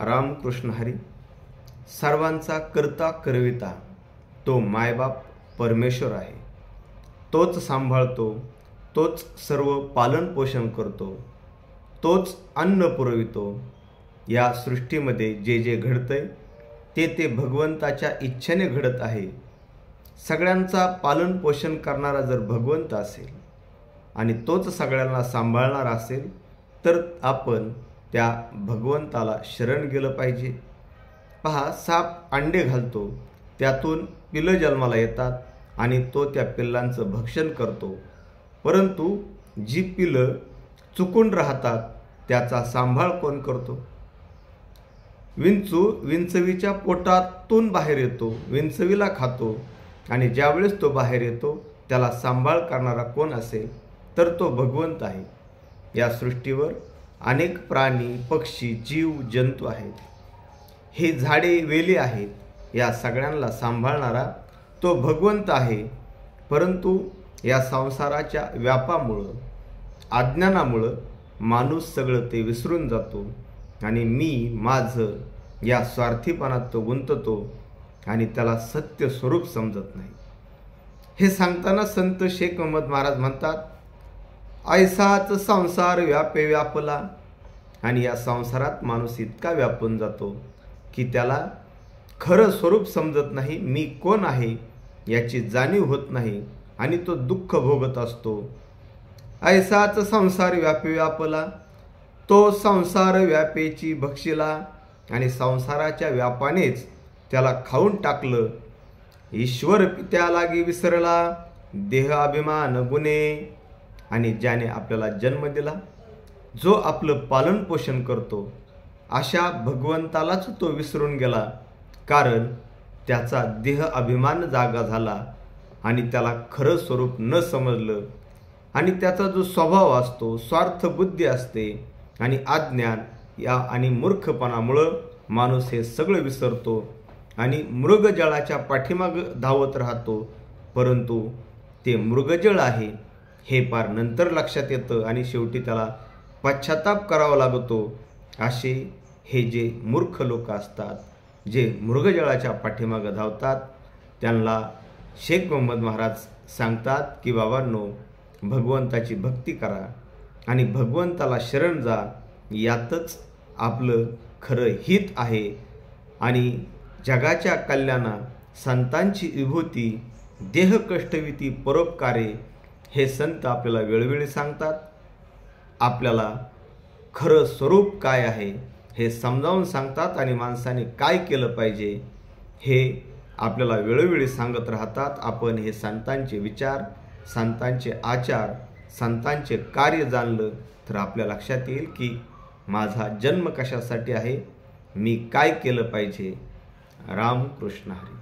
रामकृष्ण हरी. सर्वांचा करता करविता तो मायबाप परमेश्वर आहे. तोच सांभाळतो, तोच सर्व पालन पोषण करतो, तोच अन्न पुरवितो. या सृष्टीमध्ये जे जे घडतंय ते भगवंताच्या इच्छेने घडत आहे. सगळ्यांचा पालन पोषण करणारा जर भगवंत असेल आणि तोच सगळ्यांना सांभाळणारा असेल तर आपण त्या भगवंताला शरण गेलं पाहिजे. पहा, साप अंडे घालतो, त्यातून पिल्लं जन्माला येतात आणि तो त्या पिल्लांचं भक्षण करतो. परंतु जी पिल्लं चुकून राहतात त्याचा सांभाळ कोण करतो? विंचू विंचवीच्या पोटातून बाहेर येतो, विंचवीला खातो आणि ज्यावेळेस तो बाहेर येतो त्याला सांभाळ करणारा कोण असेल तर तो भगवंत आहे. या सृष्टीवर अनेक प्राणी, पक्षी, जीव, जंतू आहेत. हे झाडे, वेली आहेत. या सगळ्यांना सांभाळणारा तो भगवंत आहे. परंतु या संसाराच्या व्यापामुळं, अज्ञानामुळं माणूस सगळं ते विसरून जातो आणि मी, माझं या स्वार्थीपणात तो गुंततो आणि त्याला सत्य स्वरूप समजत नाही. हे सांगताना संत शेख महम्मद महाराज म्हणतात, ऐसाच संसार व्यापे व्यापला. आणि या संसारात माणूस इतका व्यापून जातो की त्याला खरं स्वरूप समजत नाही. मी कोण आहे याची जाणीव होत नाही आणि तो दुःख भोगत असतो. ऐसाच संसार व्यापे व्यापला, तो संसार व्यापेची भक्षिला. आणि संसाराच्या व्यापानेच त्याला खाऊन टाकलं. ईश्वर पित्या लागी विसरला, देह अभिमान गुणे. आणि ज्याने आपल्याला जन्म दिला, जो आपलं पालन पोषण करतो, अशा भगवंतालाच तो विसरून गेला. कारण त्याचा देह अभिमान जागा झाला आणि त्याला खरं स्वरूप न समजलं. आणि त्याचा जो स्वभाव असतो, स्वार्थ बुद्धी असते आणि अज्ञान या आणि मूर्खपणामुळं माणूस हे सगळं विसरतो आणि मृगजळाच्या पाठीमागं धावत राहतो. परंतु ते मृगजळ आहे हे फार नंतर लक्षात येतं आणि शेवटी त्याला पश्चाताप करावा लागतो. असे हे जे मूर्ख लोक असतात, जे मृगजळाच्या पाठीमागं धावतात, त्यांना शेख महम्मद महाराज सांगतात की बाबांनो, भगवंताची भक्ती करा आणि भगवंताला शरण जा. यातच आपलं खरं हित आहे. आणि जगाच्या कल्याणा, संतांची विभूती, देह कष्टविती परोपकारे हे संत आपल्याला वेळोवेळी सांगतात. आपल्याला खरं स्वरूप काय आहे हे समजावून सांगतात आणि माणसाने काय केलं पाहिजे हे आपल्याला वेळोवेळी सांगत राहतात. आपण हे संतांचे विचार, संतांचे आचार, संतांचे कार्य जाणलं तर आपल्या लक्षात येईल की माझा जन्म कशासाठी आहे, मी काय केलं पाहिजे. रामकृष्ण हरी.